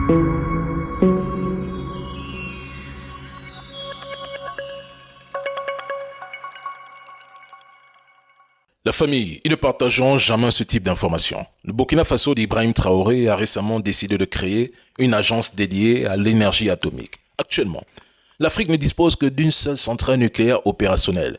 La famille, ils ne partageront jamais ce type d'informations. Le Burkina Faso d'Ibrahim Traoré a récemment décidé de créer une agence dédiée à l'énergie atomique. Actuellement, l'Afrique ne dispose que d'une seule centrale nucléaire opérationnelle.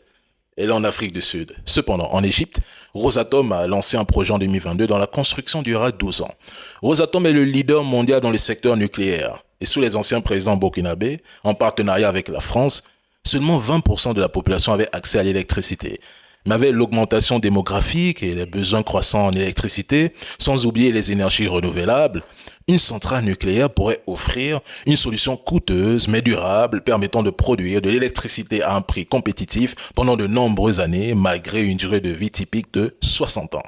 Elle est en Afrique du Sud. Cependant, en Égypte, Rosatom a lancé un projet en 2022 dont la construction durera 12 ans. Rosatom est le leader mondial dans le secteur nucléaire. Et sous les anciens présidents burkinabés, en partenariat avec la France, seulement 20% de la population avait accès à l'électricité. Mais avec l'augmentation démographique et les besoins croissants en électricité, sans oublier les énergies renouvelables, une centrale nucléaire pourrait offrir une solution coûteuse mais durable permettant de produire de l'électricité à un prix compétitif pendant de nombreuses années malgré une durée de vie typique de 60 ans.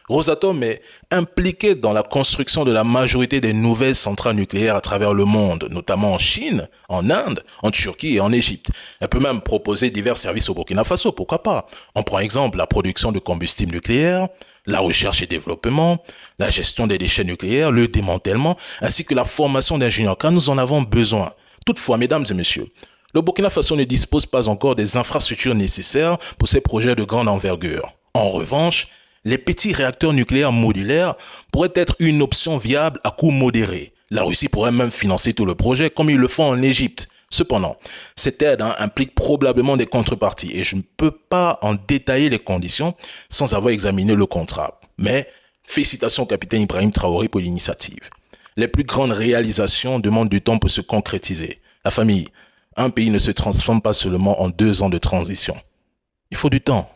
Rosatom est impliqué dans la construction de la majorité des nouvelles centrales nucléaires à travers le monde, notamment en Chine, en Inde, en Turquie et en Égypte. Elle peut même proposer divers services au Burkina Faso, pourquoi pas. On prend exemple la production de combustible nucléaire, la recherche et développement, la gestion des déchets nucléaires, le démantèlement, ainsi que la formation d'ingénieurs, car nous en avons besoin. Toutefois, mesdames et messieurs, le Burkina Faso ne dispose pas encore des infrastructures nécessaires pour ces projets de grande envergure. En revanche, les petits réacteurs nucléaires modulaires pourraient être une option viable à coût modéré. La Russie pourrait même financer tout le projet comme ils le font en Égypte. Cependant, cette aide implique probablement des contreparties et je ne peux pas en détailler les conditions sans avoir examiné le contrat. Mais félicitations au capitaine Ibrahim Traoré pour l'initiative. Les plus grandes réalisations demandent du temps pour se concrétiser. La famille, un pays ne se transforme pas seulement en 2 ans de transition. Il faut du temps.